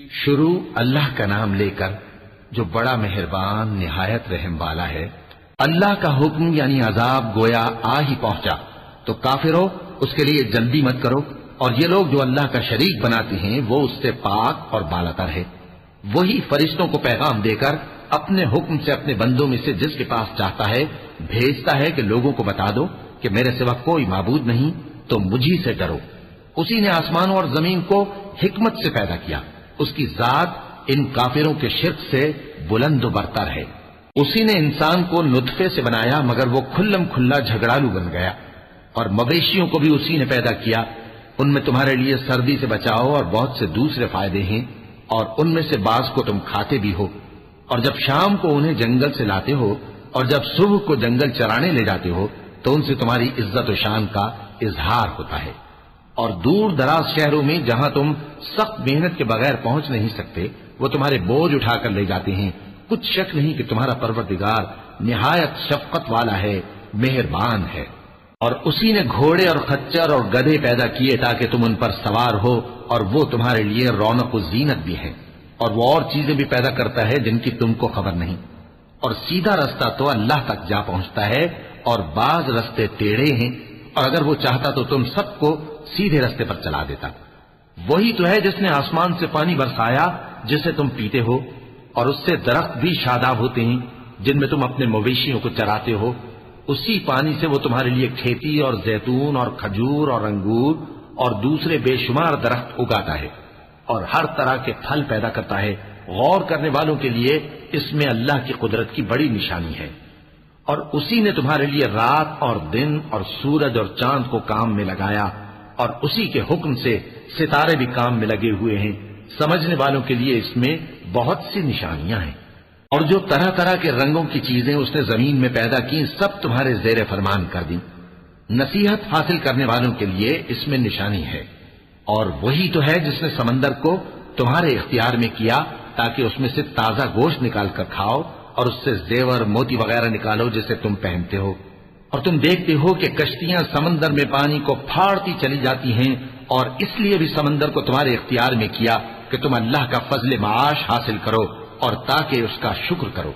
شروع اللہ کا نام لے کر جو بڑا مہربان نہایت رحم والا ہے۔ اللہ کا حکم یعنی عذاب گویا آ ہی پہنچا تو کافروں اس کے لیے جلدی مت کرو، اور یہ لوگ جو اللہ کا شریک بناتے ہیں وہ اس سے پاک اور بالاتر ہے۔ وہی فرشتوں کو پیغام دے کر اپنے حکم سے اپنے بندوں میں سے جس کے پاس چاہتا ہے بھیجتا ہے کہ لوگوں کو بتا دو کہ میرے سوا کوئی معبود نہیں، تو مجھی سے ڈرو۔ اسی نے آسمانوں اور زمین کو حکمت سے پیدا کیا، اس کی ذات ان کافروں کے شرک سے بلند و برتر ہے۔ اسی نے انسان کو نطفے سے بنایا مگر وہ کھلم کھلا جھگڑالو بن گیا، اور مویشیوں کو بھی اسی نے پیدا کیا، ان میں تمہارے لیے سردی سے بچاؤ اور بہت سے دوسرے فائدے ہیں، اور ان میں سے بعض کو تم کھاتے بھی ہو، اور جب شام کو انہیں جنگل سے لاتے ہو اور جب صبح کو جنگل چرانے لے جاتے ہو تو ان سے تمہاری عزت و شان کا اظہار ہوتا ہے۔ اور دور دراز شہروں میں جہاں تم سخت محنت کے بغیر پہنچ نہیں سکتے وہ تمہارے بوجھ اٹھا کر لے جاتے ہیں۔ کچھ شک نہیں کہ تمہارا پروردگار نہایت شفقت والا ہے، مہربان ہے۔ اور اسی نے گھوڑے اور خچر اور گدھے پیدا کیے تاکہ تم ان پر سوار ہو، اور وہ تمہارے لیے رونق و زینت بھی ہے، اور وہ اور چیزیں بھی پیدا کرتا ہے جن کی تم کو خبر نہیں۔ اور سیدھا رستہ تو اللہ تک جا پہنچتا ہے، اور بعض رستے ٹیڑھے ہیں، اور اگر وہ چاہتا تو تم سب کو سیدھے رستے پر چلا دیتا۔ وہی تو ہے جس نے آسمان سے پانی برسایا جسے تم پیتے ہو، اور اس سے درخت بھی شاداب ہوتے ہیں جن میں تم اپنے مویشیوں کو چراتے ہو۔ اسی پانی سے وہ تمہارے لیے کھیتی اور زیتون اور کھجور اور انگور اور دوسرے بے شمار درخت اگاتا ہے، اور ہر طرح کے پھل پیدا کرتا ہے۔ غور کرنے والوں کے لیے اس میں اللہ کی قدرت کی بڑی نشانی ہے۔ اور اسی نے تمہارے لیے رات اور دن اور سورج اور چاند کو کام میں لگایا، اور اسی کے حکم سے ستارے بھی کام میں لگے ہوئے ہیں۔ سمجھنے والوں کے لیے اس میں بہت سی نشانیاں ہیں۔ اور جو طرح طرح کے رنگوں کی چیزیں اس نے زمین میں پیدا کی سب تمہارے زیر فرمان کر دی۔ نصیحت حاصل کرنے والوں کے لیے اس میں نشانی ہے۔ اور وہی تو ہے جس نے سمندر کو تمہارے اختیار میں کیا تاکہ اس میں سے تازہ گوشت نکال کر کھاؤ، اور اس سے زیور موتی وغیرہ نکالو جسے تم پہنتے ہو۔ اور تم دیکھتے ہو کہ کشتیاں سمندر میں پانی کو پھاڑتی چلی جاتی ہیں، اور اس لیے بھی سمندر کو تمہارے اختیار میں کیا کہ تم اللہ کا فضل معاش حاصل کرو اور تاکہ اس کا شکر کرو۔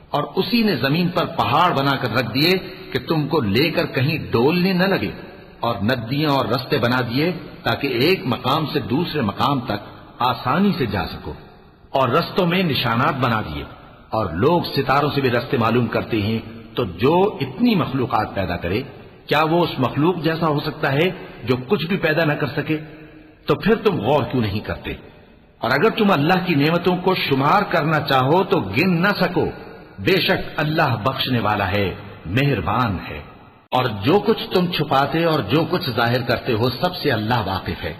اور اسی نے زمین پر پہاڑ بنا کر رکھ دیے کہ تم کو لے کر کہیں ڈولنے نہ لگے، اور ندیاں اور رستے بنا دیے تاکہ ایک مقام سے دوسرے مقام تک آسانی سے جا سکو، اور رستوں میں نشانات بنا دیے۔ اور لوگ ستاروں سے بھی رستے معلوم کرتے ہیں، تو جو اتنی مخلوقات پیدا کرے کیا وہ اس مخلوق جیسا ہو سکتا ہے جو کچھ بھی پیدا نہ کر سکے؟ تو پھر تم غور کیوں نہیں کرتے؟ اور اگر تم اللہ کی نعمتوں کو شمار کرنا چاہو تو گن نہ سکو، بے شک اللہ بخشنے والا ہے، مہربان ہے۔ اور جو کچھ تم چھپاتے اور جو کچھ ظاہر کرتے ہو سب سے اللہ واقف ہے۔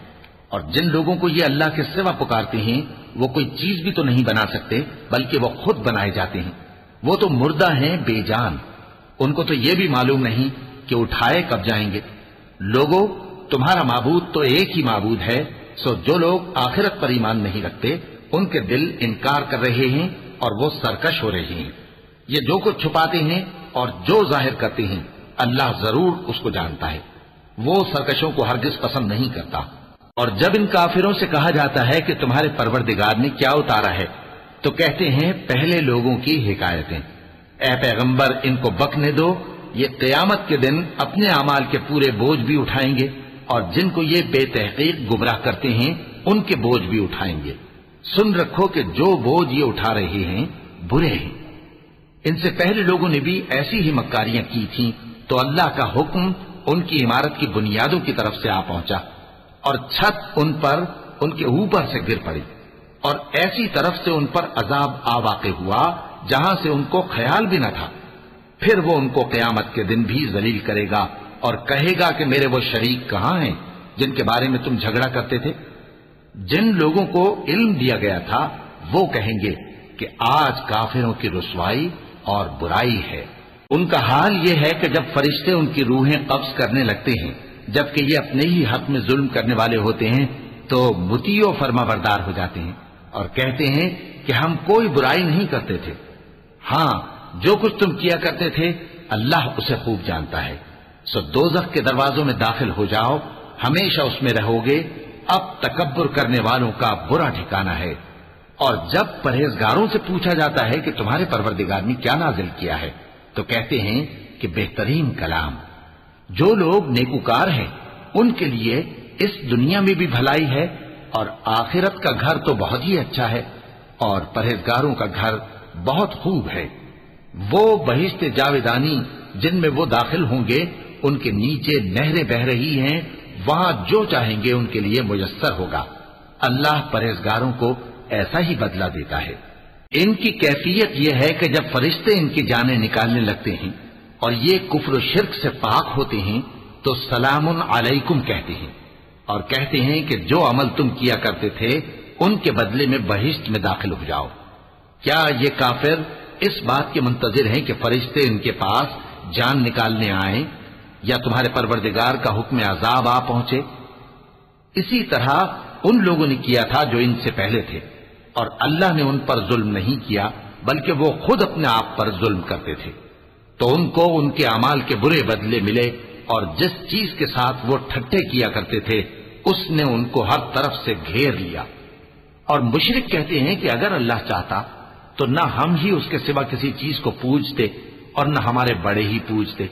اور جن لوگوں کو یہ اللہ کے سوا پکارتے ہیں وہ کوئی چیز بھی تو نہیں بنا سکتے بلکہ وہ خود بنائے جاتے ہیں۔ وہ تو مردہ ہیں بے جان، ان کو تو یہ بھی معلوم نہیں کہ اٹھائے کب جائیں گے۔ لوگوں، تمہارا معبود تو ایک ہی معبود ہے، سو جو لوگ آخرت پر ایمان نہیں رکھتے ان کے دل انکار کر رہے ہیں اور وہ سرکش ہو رہے ہیں۔ یہ جو کچھ چھپاتے ہیں اور جو ظاہر کرتے ہیں اللہ ضرور اس کو جانتا ہے، وہ سرکشوں کو ہرگز پسند نہیں کرتا۔ اور جب ان کافروں سے کہا جاتا ہے کہ تمہارے پروردگار نے کیا اتارا ہے تو کہتے ہیں پہلے لوگوں کی حکایتیں۔ اے پیغمبر ان کو بکنے دو، یہ قیامت کے دن اپنے اعمال کے پورے بوجھ بھی اٹھائیں گے، اور جن کو یہ بے تحقیق گمراہ کرتے ہیں ان کے بوجھ بھی اٹھائیں گے۔ سن رکھو کہ جو بوجھ یہ اٹھا رہے ہیں برے ہیں۔ ان سے پہلے لوگوں نے بھی ایسی ہی مکاریاں کی تھیں تو اللہ کا حکم ان کی عمارت کی بنیادوں کی طرف سے آ پہنچا، اور چھت ان پر ان کے اوپر سے گر پڑی، اور ایسی طرف سے ان پر عذاب آ واقع ہوا جہاں سے ان کو خیال بھی نہ تھا۔ پھر وہ ان کو قیامت کے دن بھی ذلیل کرے گا اور کہے گا کہ میرے وہ شریک کہاں ہیں جن کے بارے میں تم جھگڑا کرتے تھے؟ جن لوگوں کو علم دیا گیا تھا وہ کہیں گے کہ آج کافروں کی رسوائی اور برائی ہے۔ ان کا حال یہ ہے کہ جب فرشتے ان کی روحیں قبض کرنے لگتے ہیں جبکہ یہ اپنے ہی حق میں ظلم کرنے والے ہوتے ہیں تو مطیع و فرما بردار ہو جاتے ہیں اور کہتے ہیں کہ ہم کوئی برائی نہیں کرتے تھے۔ ہاں، جو کچھ تم کیا کرتے تھے اللہ اسے خوب جانتا ہے۔ سو دوزخ کے دروازوں میں داخل ہو جاؤ، ہمیشہ اس میں رہو گے۔ اب تکبر کرنے والوں کا برا ٹھکانہ ہے۔ اور جب پرہیزگاروں سے پوچھا جاتا ہے کہ تمہارے پروردگار نے کیا نازل کیا ہے تو کہتے ہیں کہ بہترین کلام. جو لوگ نیکوکار ہیں ان کے لیے اس دنیا میں بھی بھلائی ہے اور آخرت کا گھر تو بہت ہی اچھا ہے اور پرہیزگاروں کا گھر بہت خوب ہے. وہ بہشت جاویدانی جن میں وہ داخل ہوں گے ان کے نیچے نہریں بہ رہی ہیں، وہاں جو چاہیں گے ان کے لیے میسر ہوگا. اللہ پرہیزگاروں کو ایسا ہی بدلہ دیتا ہے. ان کی کیفیت یہ ہے کہ جب فرشتے ان کی جانیں نکالنے لگتے ہیں اور یہ کفر و شرک سے پاک ہوتے ہیں تو سلام علیکم کہتے ہیں اور کہتے ہیں کہ جو عمل تم کیا کرتے تھے ان کے بدلے میں بہشت میں داخل ہو جاؤ. کیا یہ کافر اس بات کے منتظر ہیں کہ فرشتے ان کے پاس جان نکالنے آئیں یا تمہارے پروردگار کا حکم عذاب آ پہنچے؟ اسی طرح ان لوگوں نے کیا تھا جو ان سے پہلے تھے اور اللہ نے ان پر ظلم نہیں کیا بلکہ وہ خود اپنے آپ پر ظلم کرتے تھے. تو ان کو ان کے اعمال کے برے بدلے ملے اور جس چیز کے ساتھ وہ ٹھٹے کیا کرتے تھے اس نے ان کو ہر طرف سے گھیر لیا. اور مشرک کہتے ہیں کہ اگر اللہ چاہتا تو نہ ہم ہی اس کے سوا کسی چیز کو پوجتے اور نہ ہمارے بڑے ہی پوجتے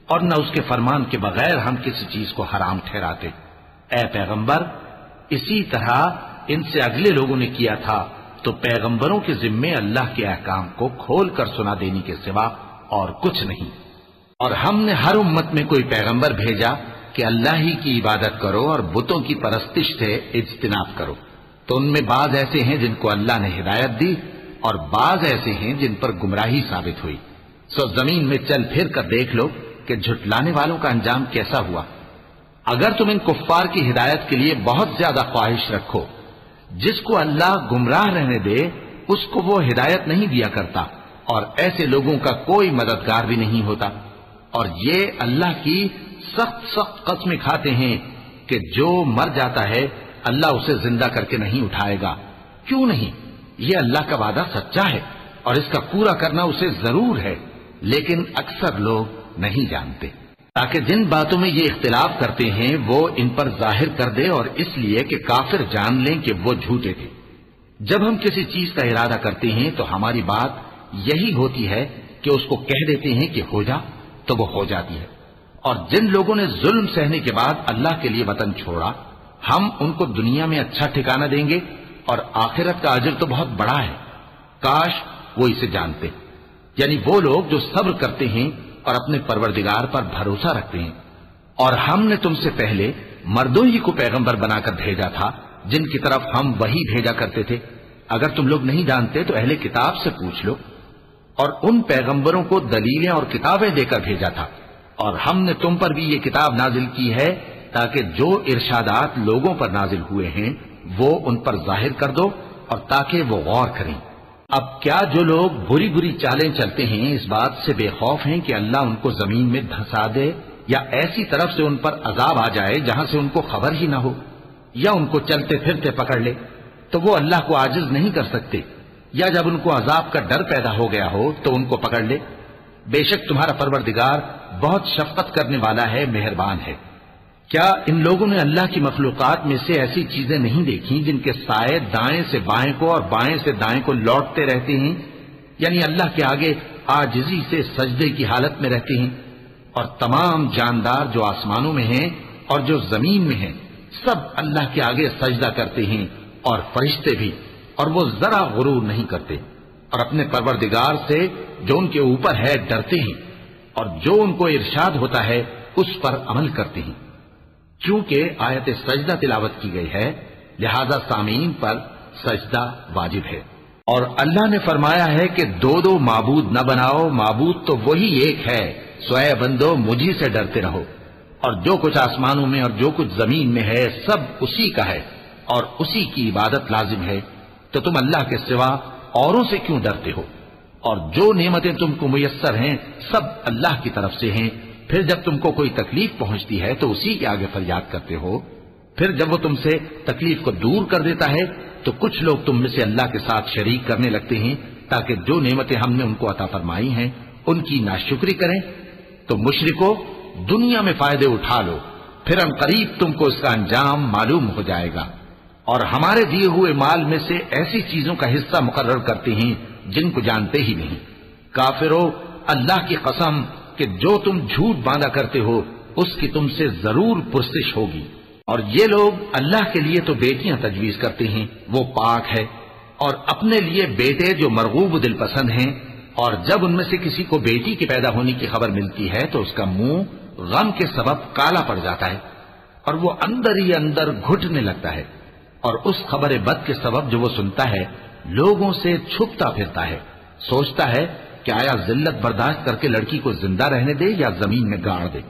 اور نہ اس کے فرمان کے بغیر ہم کسی چیز کو حرام ٹھہراتے. اے پیغمبر، اسی طرح ان سے اگلے لوگوں نے کیا تھا تو پیغمبروں کے ذمے اللہ کے احکام کو کھول کر سنا دینے کے سوا اور کچھ نہیں. اور ہم نے ہر امت میں کوئی پیغمبر بھیجا کہ اللہ ہی کی عبادت کرو اور بتوں کی پرستش سے اجتناب کرو. تو ان میں بعض ایسے ہیں جن کو اللہ نے ہدایت دی اور بعض ایسے ہیں جن پر گمراہی ثابت ہوئی. سو زمین میں چل پھر کر دیکھ لو کہ جھٹلانے والوں کا انجام کیسا ہوا. اگر تم ان کفار کی ہدایت کے لیے بہت زیادہ خواہش رکھو، جس کو اللہ گمراہ رہنے دے اس کو وہ ہدایت نہیں دیا کرتا اور ایسے لوگوں کا کوئی مددگار بھی نہیں ہوتا. اور یہ اللہ کی سخت سخت قسمیں کھاتے ہیں کہ جو مر جاتا ہے اللہ اسے زندہ کر کے نہیں اٹھائے گا. کیوں نہیں؟ یہ اللہ کا وعدہ سچا ہے اور اس کا پورا کرنا اسے ضرور ہے، لیکن اکثر لوگ نہیں جانتے. تاکہ جن باتوں میں یہ اختلاف کرتے ہیں وہ ان پر ظاہر کر دے، اور اس لیے کہ کافر جان لیں کہ وہ جھوٹے تھے. جب ہم کسی چیز کا ارادہ کرتے ہیں تو ہماری بات یہی ہوتی ہے کہ اس کو کہہ دیتے ہیں کہ ہو جا تو وہ ہو جاتی ہے. اور جن لوگوں نے ظلم سہنے کے بعد اللہ کے لیے وطن چھوڑا ہم ان کو دنیا میں اچھا ٹھکانہ دیں گے اور آخرت کا اجر تو بہت بڑا ہے. کاش وہ اسے جانتے. یعنی وہ لوگ جو صبر کرتے ہیں اور اپنے پروردگار پر بھروسہ رکھتے ہیں. اور ہم نے تم سے پہلے مردوں ہی کو پیغمبر بنا کر بھیجا تھا جن کی طرف ہم وہی بھیجا کرتے تھے. اگر تم لوگ نہیں جانتے تو اہل کتاب سے پوچھ لو. اور ان پیغمبروں کو دلیلیں اور کتابیں دے کر بھیجا تھا. اور ہم نے تم پر بھی یہ کتاب نازل کی ہے تاکہ جو ارشادات لوگوں پر نازل ہوئے ہیں وہ ان پر ظاہر کر دو اور تاکہ وہ غور کریں. اب کیا جو لوگ بری بری چالیں چلتے ہیں اس بات سے بے خوف ہیں کہ اللہ ان کو زمین میں دھسا دے یا ایسی طرف سے ان پر عذاب آ جائے جہاں سے ان کو خبر ہی نہ ہو، یا ان کو چلتے پھرتے پکڑ لے تو وہ اللہ کو عاجز نہیں کر سکتے، یا جب ان کو عذاب کا ڈر پیدا ہو گیا ہو تو ان کو پکڑ لے؟ بے شک تمہارا پروردگار بہت شفقت کرنے والا ہے، مہربان ہے. کیا ان لوگوں نے اللہ کی مخلوقات میں سے ایسی چیزیں نہیں دیکھی جن کے سائے دائیں سے بائیں کو اور بائیں سے دائیں کو لوٹتے رہتے ہیں؟ یعنی اللہ کے آگے عاجزی سے سجدے کی حالت میں رہتے ہیں. اور تمام جاندار جو آسمانوں میں ہیں اور جو زمین میں ہیں سب اللہ کے آگے سجدہ کرتے ہیں، اور فرشتے بھی، اور وہ ذرا غرور نہیں کرتے اور اپنے پروردگار سے جو ان کے اوپر ہے ڈرتے ہیں، اور جو ان کو ارشاد ہوتا ہے اس پر عمل کرتے ہیں. چونکہ آیت سجدہ تلاوت کی گئی ہے لہذا سامعین پر سجدہ واجب ہے. اور اللہ نے فرمایا ہے کہ دو دو معبود نہ بناؤ، معبود تو وہی ایک ہے، سوئے بندو مجھی سے ڈرتے رہو. اور جو کچھ آسمانوں میں اور جو کچھ زمین میں ہے سب اسی کا ہے اور اسی کی عبادت لازم ہے، تو تم اللہ کے سوا اوروں سے کیوں ڈرتے ہو؟ اور جو نعمتیں تم کو میسر ہیں سب اللہ کی طرف سے ہیں. پھر جب تم کو کوئی تکلیف پہنچتی ہے تو اسی کے آگے فریاد کرتے ہو. پھر جب وہ تم سے تکلیف کو دور کر دیتا ہے تو کچھ لوگ تم میں سے اللہ کے ساتھ شریک کرنے لگتے ہیں تاکہ جو نعمتیں ہم نے ان کو عطا فرمائی ہیں ان کی ناشکری کریں. تو مشرکو دنیا میں فائدے اٹھا لو، پھر ان قریب تم کو اس کا انجام معلوم ہو جائے گا. اور ہمارے دیے ہوئے مال میں سے ایسی چیزوں کا حصہ مقرر کرتے ہیں جن کو جانتے ہی نہیں۔ کافرو، اللہ کی قسم کہ جو تم جھوٹ باندھا کرتے ہو اس کی تم سے ضرور پرسش ہوگی۔ اور یہ لوگ اللہ کے لیے تو بیٹیاں تجویز کرتے ہیں، وہ پاک ہے، اور اپنے لیے بیٹے جو مرغوب دل پسند ہیں، اور جب ان میں سے کسی کو بیٹی کے پیدا ہونے کی خبر ملتی ہے تو اس کا منہ غم کے سبب کالا پڑ جاتا ہے اور وہ اندر ہی اندر گھٹنے لگتا ہے، اور اس خبر بد کے سبب جو وہ سنتا ہے لوگوں سے چھپتا پھرتا ہے، سوچتا ہے کہ آیا ذلت برداشت کر کے لڑکی کو زندہ رہنے دے یا زمین میں گاڑ دے۔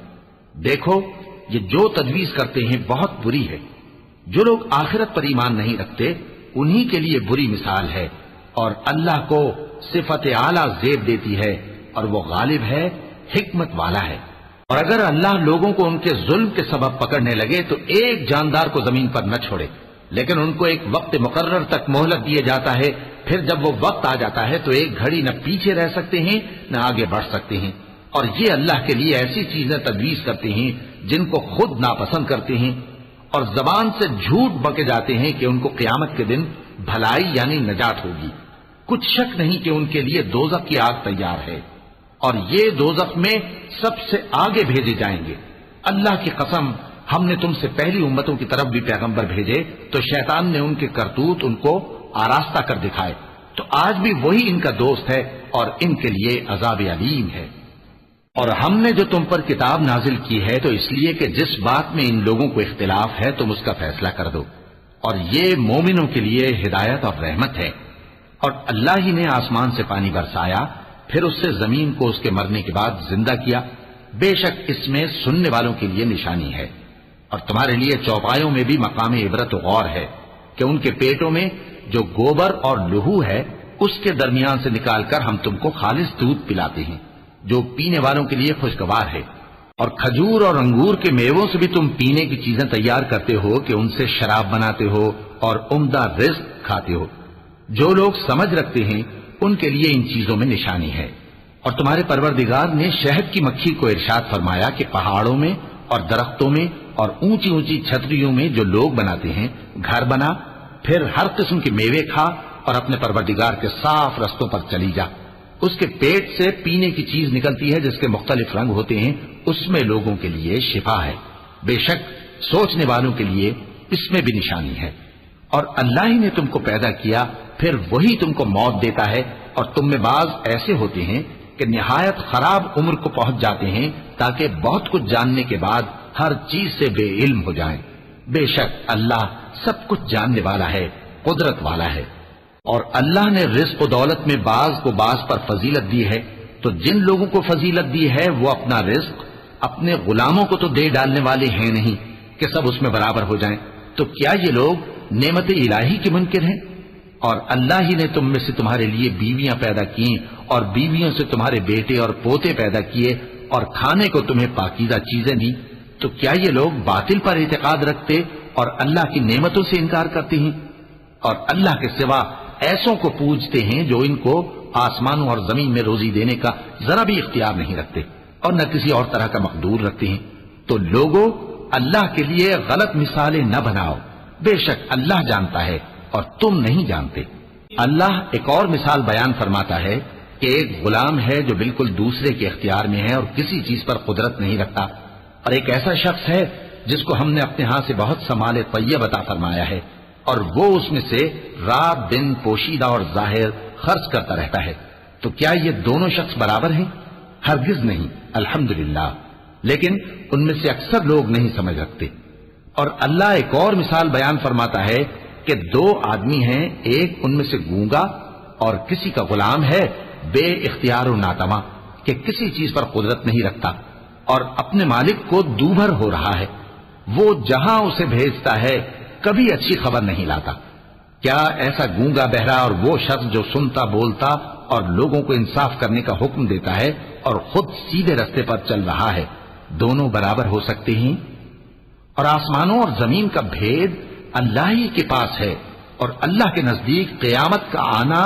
دیکھو، یہ جو تجویز کرتے ہیں بہت بری ہے۔ جو لوگ آخرت پر ایمان نہیں رکھتے انہی کے لیے بری مثال ہے، اور اللہ کو صفت اعلیٰ زیب دیتی ہے، اور وہ غالب ہے، حکمت والا ہے۔ اور اگر اللہ لوگوں کو ان کے ظلم کے سبب پکڑنے لگے تو ایک جاندار کو زمین پر نہ چھوڑے، لیکن ان کو ایک وقت مقرر تک مہلت دیے جاتا ہے، پھر جب وہ وقت آ جاتا ہے تو ایک گھڑی نہ پیچھے رہ سکتے ہیں نہ آگے بڑھ سکتے ہیں۔ اور یہ اللہ کے لیے ایسی چیزیں تجویز کرتے ہیں جن کو خود ناپسند کرتے ہیں، اور زبان سے جھوٹ بکے جاتے ہیں کہ ان کو قیامت کے دن بھلائی یعنی نجات ہوگی۔ کچھ شک نہیں کہ ان کے لیے دوزخ کی آگ تیار ہے، اور یہ دوزخ میں سب سے آگے بھیجے جائیں گے۔ اللہ کی قسم، ہم نے تم سے پہلی امتوں کی طرف بھی پیغمبر بھیجے تو شیطان نے ان کے کرتوت ان کو آراستہ کر دکھائے، تو آج بھی وہی ان کا دوست ہے اور ان کے لیے عذاب علیم ہے۔ اور ہم نے جو تم پر کتاب نازل کی ہے تو اس لیے کہ جس بات میں ان لوگوں کو اختلاف ہے تم اس کا فیصلہ کر دو، اور یہ مومنوں کے لیے ہدایت اور رحمت ہے۔ اور اللہ ہی نے آسمان سے پانی برسایا، پھر اس سے زمین کو اس کے مرنے کے بعد زندہ کیا، بے شک اس میں سننے والوں کے لیے نشانی ہے۔ اور تمہارے لیے چوپایوں میں بھی مقام عبرت و غور ہے کہ ان کے پیٹوں میں جو گوبر اور لہو ہے اس کے درمیان سے نکال کر ہم تم کو خالص دودھ پلاتے ہیں جو پینے والوں کے لیے خوشگوار ہے، اور کھجور اور انگور کے میووں سے بھی تم پینے کی چیزیں تیار کرتے ہو کہ ان سے شراب بناتے ہو اور عمدہ رزق کھاتے ہو۔ جو لوگ سمجھ رکھتے ہیں ان کے لیے ان چیزوں میں نشانی ہے۔ اور تمہارے پروردگار نے شہد کی مکھی کو ارشاد فرمایا کہ پہاڑوں میں اور درختوں میں اور اونچی اونچی چھتریوں میں جو لوگ بناتے ہیں گھر بنا، پھر ہر قسم کے میوے کھا اور اپنے پروردگار کے صاف رستوں پر چلی جا۔ اس کے پیٹ سے پینے کی چیز نکلتی ہے جس کے مختلف رنگ ہوتے ہیں، اس میں لوگوں کے لیے شفا ہے، بے شک سوچنے والوں کے لیے اس میں بھی نشانی ہے۔ اور اللہ ہی نے تم کو پیدا کیا، پھر وہی تم کو موت دیتا ہے، اور تم میں بعض ایسے ہوتے ہیں کہ نہایت خراب عمر کو پہنچ جاتے ہیں تاکہ بہت کچھ جاننے کے بعد ہر چیز سے بے علم ہو جائیں۔ بے شک اللہ سب کچھ جاننے والا ہے، قدرت والا ہے۔ اور اللہ نے رزق و دولت میں بعض کو بعض پر فضیلت دی ہے، تو جن لوگوں کو فضیلت دی ہے وہ اپنا رزق اپنے غلاموں کو تو دے ڈالنے والے ہیں نہیں کہ سب اس میں برابر ہو جائیں، تو کیا یہ لوگ نعمت الہی کے منکر ہیں؟ اور اللہ ہی نے تم میں سے تمہارے لیے بیویاں پیدا کی اور بیویوں سے تمہارے بیٹے اور پوتے پیدا کیے اور کھانے کو تمہیں پاکیزہ چیزیں دی، تو کیا یہ لوگ باطل پر اعتقاد رکھتے اور اللہ کی نعمتوں سے انکار کرتے ہیں؟ اور اللہ کے سوا ایسوں کو پوجتے ہیں جو ان کو آسمانوں اور زمین میں روزی دینے کا ذرا بھی اختیار نہیں رکھتے اور نہ کسی اور طرح کا مقدور رکھتے ہیں۔ تو لوگوں، اللہ کے لیے غلط مثالیں نہ بناؤ، بے شک اللہ جانتا ہے اور تم نہیں جانتے۔ اللہ ایک اور مثال بیان فرماتا ہے کہ ایک غلام ہے جو بالکل دوسرے کے اختیار میں ہے اور کسی چیز پر قدرت نہیں رکھتا، اور ایک ایسا شخص ہے جس کو ہم نے اپنے ہاں سے بہت سا مال طیب عطا فرمایا ہے اور وہ اس میں سے رات دن پوشیدہ اور ظاہر خرچ کرتا رہتا ہے، تو کیا یہ دونوں شخص برابر ہیں؟ ہرگز نہیں، الحمدللہ، لیکن ان میں سے اکثر لوگ نہیں سمجھ رکھتے۔ اور اللہ ایک اور مثال بیان فرماتا ہے کہ دو آدمی ہیں، ایک ان میں سے گونگا اور کسی کا غلام ہے بے اختیار و ناتواں کہ کسی چیز پر قدرت نہیں رکھتا اور اپنے مالک کو دوبھر ہو رہا ہے، وہ جہاں اسے بھیجتا ہے کبھی اچھی خبر نہیں لاتا۔ کیا ایسا گونگا بہرا اور وہ شخص جو سنتا بولتا اور لوگوں کو انصاف کرنے کا حکم دیتا ہے اور خود سیدھے رستے پر چل رہا ہے، دونوں برابر ہو سکتے ہیں؟ اور آسمانوں اور زمین کا بھید اللہ ہی کے پاس ہے، اور اللہ کے نزدیک قیامت کا آنا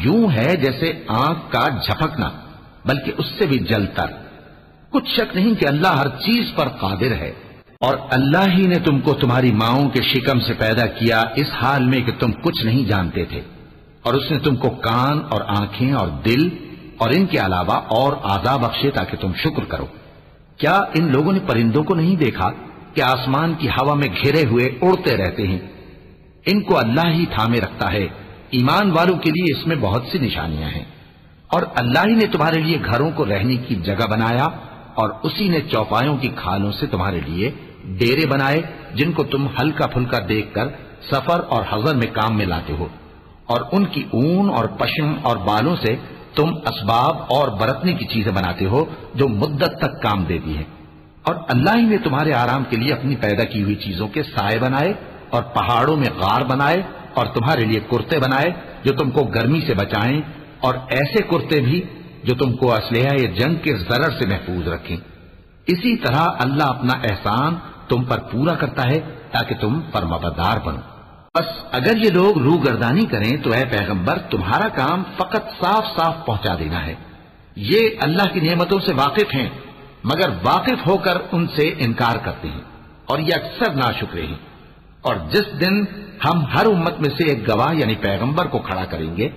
یوں ہے جیسے آنکھ کا جھپکنا، بلکہ اس سے بھی جل کر۔ کچھ شک نہیں کہ اللہ ہر چیز پر قادر ہے۔ اور اللہ ہی نے تم کو تمہاری ماؤں کے شکم سے پیدا کیا اس حال میں کہ تم کچھ نہیں جانتے تھے، اور اس نے تم کو کان اور آنکھیں اور دل اور ان کے علاوہ اور اعضاء بخشے تاکہ تم شکر کرو۔ کیا ان لوگوں نے پرندوں کو نہیں دیکھا کہ آسمان کی ہوا میں گھرے ہوئے اڑتے رہتے ہیں؟ ان کو اللہ ہی تھامے رکھتا ہے۔ ایمان والوں کے لیے اس میں بہت سی نشانیاں ہیں۔ اور اللہ ہی نے تمہارے لیے گھروں کو رہنے کی جگہ بنایا، اور اسی نے چوپایوں کی کھالوں سے تمہارے لیے ڈیرے بنائے جن کو تم ہلکا پھلکا دیکھ کر سفر اور حضر میں کام میں لاتے ہو، اور ان کی اون اور پشم اور بالوں سے تم اسباب اور برتنے کی چیزیں بناتے ہو جو مدت تک کام دیتی ہیں۔ اور اللہ ہی نے تمہارے آرام کے لیے اپنی پیدا کی ہوئی چیزوں کے سائے بنائے، اور پہاڑوں میں غار بنائے، اور تمہارے لیے کرتے بنائے جو تم کو گرمی سے بچائیں، اور ایسے کرتے بھی جو تم کو اسلحہ جنگ کے ضرر سے محفوظ رکھیں۔ اسی طرح اللہ اپنا احسان تم پر پورا کرتا ہے تاکہ تم فرمانبردار بنو۔ بس اگر یہ لوگ روگردانی کریں تو اے پیغمبر تمہارا کام فقط صاف صاف پہنچا دینا ہے۔ یہ اللہ کی نعمتوں سے واقف ہیں مگر واقف ہو کر ان سے انکار کرتے ہیں، اور یہ اکثر ناشکرے ہیں۔ اور جس دن ہم ہر امت میں سے ایک گواہ یعنی پیغمبر کو کھڑا کریں گے،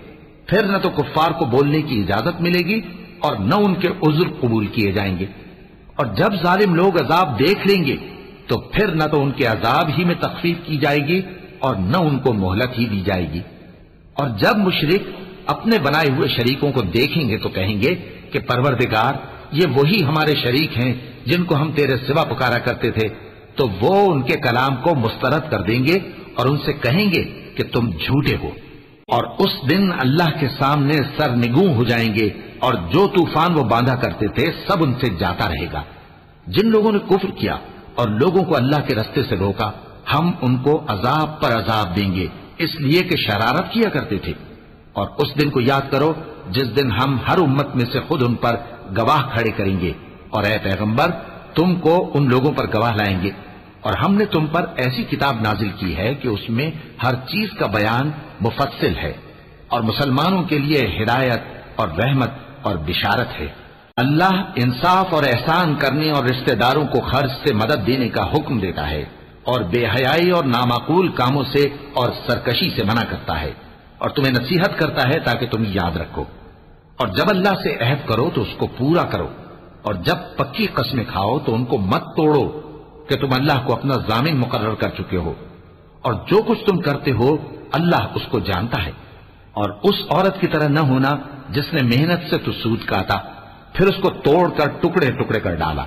پھر نہ تو کفار کو بولنے کی اجازت ملے گی اور نہ ان کے عذر قبول کیے جائیں گے۔ اور جب ظالم لوگ عذاب دیکھ لیں گے تو پھر نہ تو ان کے عذاب ہی میں تخفیف کی جائے گی اور نہ ان کو مہلت ہی دی جائے گی۔ اور جب مشرک اپنے بنائے ہوئے شریکوں کو دیکھیں گے تو کہیں گے کہ پروردگار یہ وہی ہمارے شریک ہیں جن کو ہم تیرے سوا پکارا کرتے تھے، تو وہ ان کے کلام کو مسترد کر دیں گے اور ان سے کہیں گے کہ تم جھوٹے ہو۔ اور اس دن اللہ کے سامنے سرنگوں ہو جائیں گے، اور جو طوفان وہ باندھا کرتے تھے سب ان سے جاتا رہے گا۔ جن لوگوں نے کفر کیا اور لوگوں کو اللہ کے رستے سے روکا، ہم ان کو عذاب پر عذاب دیں گے اس لیے کہ شرارت کیا کرتے تھے۔ اور اس دن کو یاد کرو جس دن ہم ہر امت میں سے خود ان پر گواہ کھڑے کریں گے، اور اے پیغمبر تم کو ان لوگوں پر گواہ لائیں گے۔ اور ہم نے تم پر ایسی کتاب نازل کی ہے کہ اس میں ہر چیز کا بیان مفصل ہے، اور مسلمانوں کے لیے ہدایت اور رحمت اور بشارت ہے۔ اللہ انصاف اور احسان کرنے اور رشتہ داروں کو خرچ سے مدد دینے کا حکم دیتا ہے، اور بے حیائی اور نامعقول کاموں سے اور سرکشی سے منع کرتا ہے، اور تمہیں نصیحت کرتا ہے تاکہ تم یاد رکھو۔ اور جب اللہ سے عہد کرو تو اس کو پورا کرو، اور جب پکی قسمیں کھاؤ تو ان کو مت توڑو کہ تم اللہ کو اپنا ضامن مقرر کر چکے ہو، اور جو کچھ تم کرتے ہو اللہ اس کو جانتا ہے۔ اور اس عورت کی طرح نہ ہونا جس نے محنت سے تو سود کاٹا پھر اس کو توڑ کر ٹکڑے ٹکڑے کر ڈالا،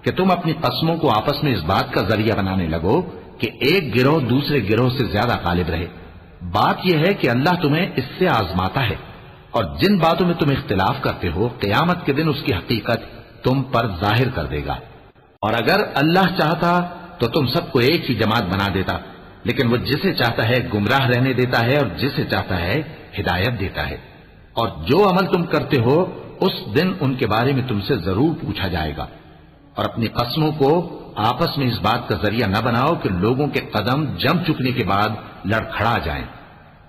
کہ تم اپنی قسموں کو آپس میں اس بات کا ذریعہ بنانے لگو کہ ایک گروہ دوسرے گروہ سے زیادہ غالب رہے۔ بات یہ ہے کہ اللہ تمہیں اس سے آزماتا ہے، اور جن باتوں میں تم اختلاف کرتے ہو قیامت کے دن اس کی حقیقت تم پر ظاہر کر دے گا۔ اور اگر اللہ چاہتا تو تم سب کو ایک ہی جماعت بنا دیتا، لیکن وہ جسے چاہتا ہے گمراہ رہنے دیتا ہے اور جسے چاہتا ہے ہدایت دیتا ہے۔ اور جو عمل تم کرتے ہو اس دن ان کے بارے میں تم سے ضرور پوچھا جائے گا۔ اور اپنی قسموں کو آپس میں اس بات کا ذریعہ نہ بناؤ کہ لوگوں کے قدم جم چکنے کے بعد لڑکھڑا جائیں،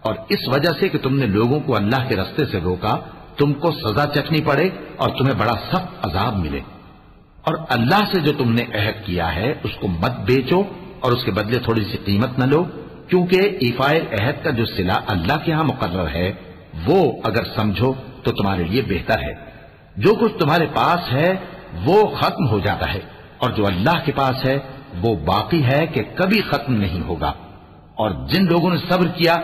اور اس وجہ سے کہ تم نے لوگوں کو اللہ کے رستے سے روکا تم کو سزا چکھنی پڑے اور تمہیں بڑا سخت عذاب ملے۔ اور اللہ سے جو تم نے عہد کیا ہے اس کو مت بیچو اور اس کے بدلے تھوڑی سی قیمت نہ لو، کیونکہ ایفائے عہد کا جو صلہ اللہ کے ہاں مقرر ہے وہ اگر سمجھو تو تمہارے لیے بہتر ہے۔ جو کچھ تمہارے پاس ہے وہ ختم ہو جاتا ہے، اور جو اللہ کے پاس ہے وہ باقی ہے کہ کبھی ختم نہیں ہوگا۔ اور جن لوگوں نے صبر کیا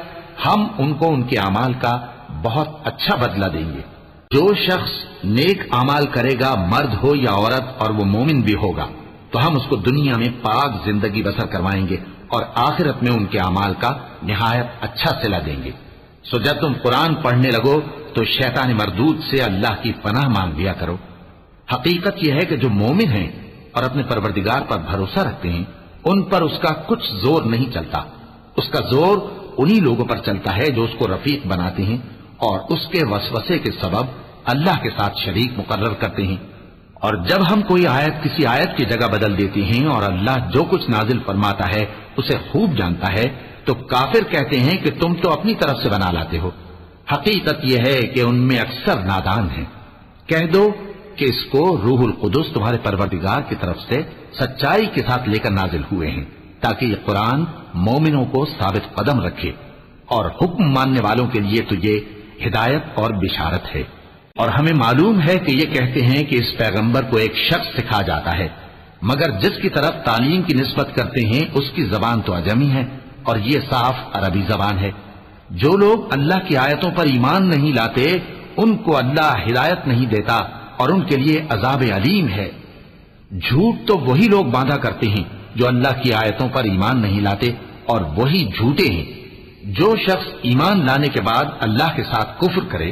ہم ان کو ان کے اعمال کا بہت اچھا بدلہ دیں گے۔ جو شخص نیک اعمال کرے گا مرد ہو یا عورت اور وہ مومن بھی ہوگا تو ہم اس کو دنیا میں پاک زندگی بسر کروائیں گے اور آخرت میں ان کے اعمال کا نہایت اچھا صلہ دیں گے۔ سو جب تم قرآن پڑھنے لگو تو شیطان مردود سے اللہ کی پناہ مانگ لیا کرو۔ حقیقت یہ ہے کہ جو مومن ہیں اور اپنے پروردگار پر بھروسہ رکھتے ہیں ان پر اس کا کچھ زور نہیں چلتا، اس کا زور انہی لوگوں پر چلتا ہے جو اس کو رفیق بناتے ہیں اور اس کے وسوسے کے سبب اللہ کے ساتھ شریک مقرر کرتے ہیں۔ اور جب ہم کوئی آیت کسی آیت کی جگہ بدل دیتی ہیں اور اللہ جو کچھ نازل فرماتا ہے اسے خوب جانتا ہے تو کافر کہتے ہیں کہ تم تو اپنی طرف سے بنا لاتے ہو۔ حقیقت یہ ہے کہ ان میں اکثر نادان ہیں۔ کہہ دو کہ اس کو روح القدس تمہارے پروردگار کی طرف سے سچائی کے ساتھ لے کر نازل ہوئے ہیں تاکہ یہ قرآن مومنوں کو ثابت قدم رکھے اور حکم ماننے والوں کے لیے تو یہ ہدایت اور بشارت ہے۔ اور ہمیں معلوم ہے کہ یہ کہتے ہیں کہ اس پیغمبر کو ایک شخص سکھا جاتا ہے، مگر جس کی طرف تعلیم کی نسبت کرتے ہیں اس کی زبان تو عجمی ہے اور یہ صاف عربی زبان ہے۔ جو لوگ اللہ کی آیتوں پر ایمان نہیں لاتے ان کو اللہ ہدایت نہیں دیتا اور ان کے لیے عذاب علیم ہے۔ جھوٹ تو وہی لوگ باندھا کرتے ہیں جو اللہ کی آیتوں پر ایمان نہیں لاتے اور وہی جھوٹے ہیں۔ جو شخص ایمان لانے کے بعد اللہ کے ساتھ کفر کرے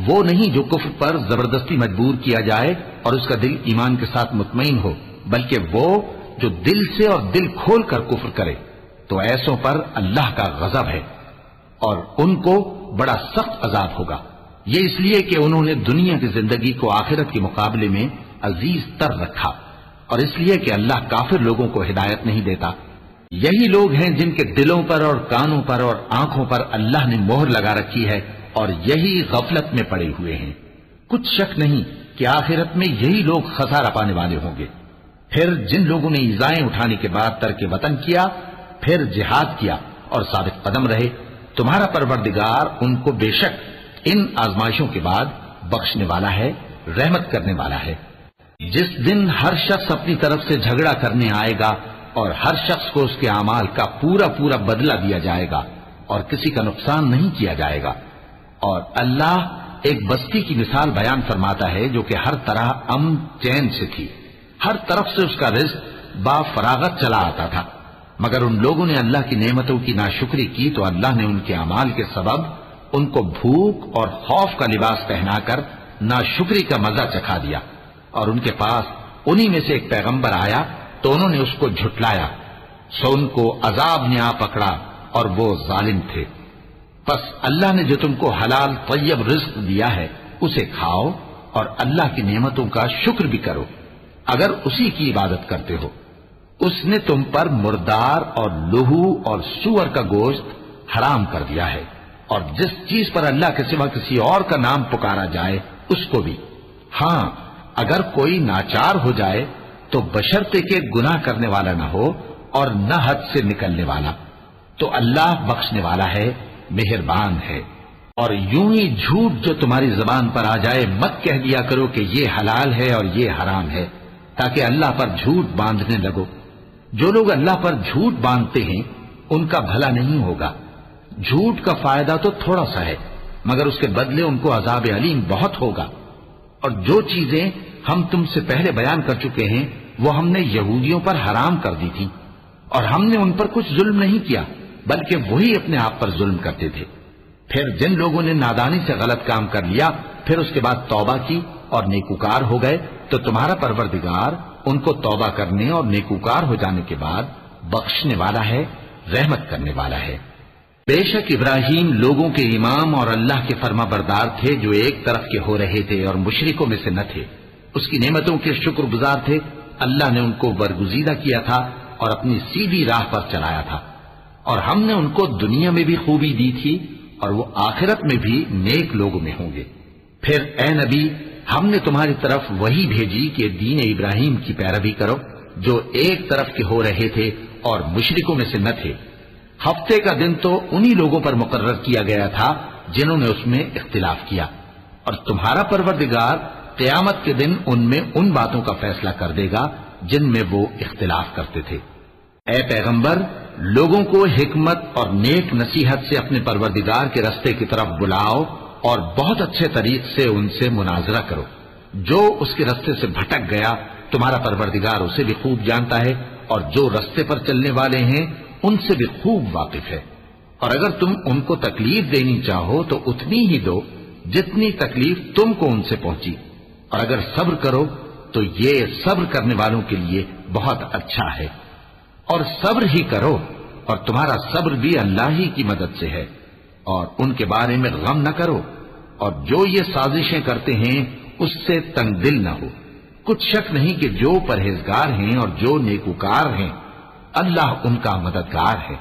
وہ نہیں جو کفر پر زبردستی مجبور کیا جائے اور اس کا دل ایمان کے ساتھ مطمئن ہو، بلکہ وہ جو دل سے اور دل کھول کر کفر کرے، تو ایسوں پر اللہ کا غضب ہے اور ان کو بڑا سخت عذاب ہوگا۔ یہ اس لیے کہ انہوں نے دنیا کی زندگی کو آخرت کے مقابلے میں عزیز تر رکھا، اور اس لیے کہ اللہ کافر لوگوں کو ہدایت نہیں دیتا۔ یہی لوگ ہیں جن کے دلوں پر اور کانوں پر اور آنکھوں پر اللہ نے مہر لگا رکھی ہے اور یہی غفلت میں پڑے ہوئے ہیں۔ کچھ شک نہیں کہ آخرت میں یہی لوگ خسارہ پانے والے ہوں گے۔ پھر جن لوگوں نے ایذائیں اٹھانے کے بعد ترک وطن کیا، پھر جہاد کیا اور ثابت قدم رہے، تمہارا پروردگار ان کو بے شک ان آزمائشوں کے بعد بخشنے والا ہے، رحمت کرنے والا ہے۔ جس دن ہر شخص اپنی طرف سے جھگڑا کرنے آئے گا اور ہر شخص کو اس کے اعمال کا پورا پورا بدلہ دیا جائے گا اور کسی کا نقصان نہیں کیا جائے گا۔ اور اللہ ایک بستی کی مثال بیان فرماتا ہے جو کہ ہر طرح امن چین سے تھی، ہر طرف سے اس کا رزق با فراغت چلا آتا تھا، مگر ان لوگوں نے اللہ کی نعمتوں کی ناشکری کی تو اللہ نے ان کے اعمال کے سبب ان کو بھوک اور خوف کا لباس پہنا کر ناشکری کا مزہ چکھا دیا۔ اور ان کے پاس انہی میں سے ایک پیغمبر آیا تو انہوں نے اس کو جھٹلایا، سو ان کو عذاب نے آ پکڑا اور وہ ظالم تھے۔ پس اللہ نے جو تم کو حلال طیب رزق دیا ہے اسے کھاؤ اور اللہ کی نعمتوں کا شکر بھی کرو اگر اسی کی عبادت کرتے ہو۔ اس نے تم پر مردار اور لہو اور سور کا گوشت حرام کر دیا ہے، اور جس چیز پر اللہ کے سوا کسی اور کا نام پکارا جائے اس کو بھی۔ ہاں اگر کوئی ناچار ہو جائے تو بشرطے کہ گناہ کرنے والا نہ ہو اور نہ حد سے نکلنے والا، تو اللہ بخشنے والا ہے، مہربان ہے۔ اور یوں ہی جھوٹ جو تمہاری زبان پر آ جائے مت کہہ دیا کرو کہ یہ حلال ہے اور یہ حرام ہے تاکہ اللہ پر جھوٹ باندھنے لگو۔ جو لوگ اللہ پر جھوٹ باندھتے ہیں ان کا بھلا نہیں ہوگا۔ جھوٹ کا فائدہ تو تھوڑا سا ہے مگر اس کے بدلے ان کو عذاب علیم بہت ہوگا۔ اور جو چیزیں ہم تم سے پہلے بیان کر چکے ہیں وہ ہم نے یہودیوں پر حرام کر دی تھی، اور ہم نے ان پر کچھ ظلم نہیں کیا بلکہ وہی اپنے آپ پر ظلم کرتے تھے۔ پھر جن لوگوں نے نادانی سے غلط کام کر لیا پھر اس کے بعد توبہ کی اور نیکوکار ہو گئے تو تمہارا پروردگار ان کو توبہ کرنے اور نیکوکار ہو جانے کے بعد بخشنے والا ہے، رحمت کرنے والا ہے۔ بے شک ابراہیم لوگوں کے امام اور اللہ کے فرما بردار تھے جو ایک طرف کے ہو رہے تھے اور مشرکوں میں سے نہ تھے۔ اس کی نعمتوں کے شکر گزار تھے۔ اللہ نے ان کو برگزیدہ کیا تھا اور اپنی سیدھی راہ پر چلایا تھا، اور ہم نے ان کو دنیا میں بھی خوبی دی تھی اور وہ آخرت میں بھی نیک لوگوں میں ہوں گے۔ پھر اے نبی ہم نے تمہاری طرف وہی بھیجی کہ دین ابراہیم کی پیروی کرو جو ایک طرف کے ہو رہے تھے اور مشرکوں میں سے نہ تھے۔ ہفتے کا دن تو انہی لوگوں پر مقرر کیا گیا تھا جنہوں نے اس میں اختلاف کیا، اور تمہارا پروردگار قیامت کے دن ان میں ان باتوں کا فیصلہ کر دے گا جن میں وہ اختلاف کرتے تھے۔ اے پیغمبر لوگوں کو حکمت اور نیک نصیحت سے اپنے پروردگار کے رستے کی طرف بلاؤ اور بہت اچھے طریق سے ان سے مناظرہ کرو۔ جو اس کے رستے سے بھٹک گیا تمہارا پروردگار اسے بھی خوب جانتا ہے، اور جو رستے پر چلنے والے ہیں ان سے بھی خوب واقف ہے۔ اور اگر تم ان کو تکلیف دینی چاہو تو اتنی ہی دو جتنی تکلیف تم کو ان سے پہنچی، اور اگر صبر کرو تو یہ صبر کرنے والوں کے لیے بہت اچھا ہے۔ اور صبر ہی کرو، اور تمہارا صبر بھی اللہ ہی کی مدد سے ہے، اور ان کے بارے میں غم نہ کرو، اور جو یہ سازشیں کرتے ہیں اس سے تنگ دل نہ ہو۔ کچھ شک نہیں کہ جو پرہیزگار ہیں اور جو نیکوکار ہیں اللہ ان کا مددگار ہے۔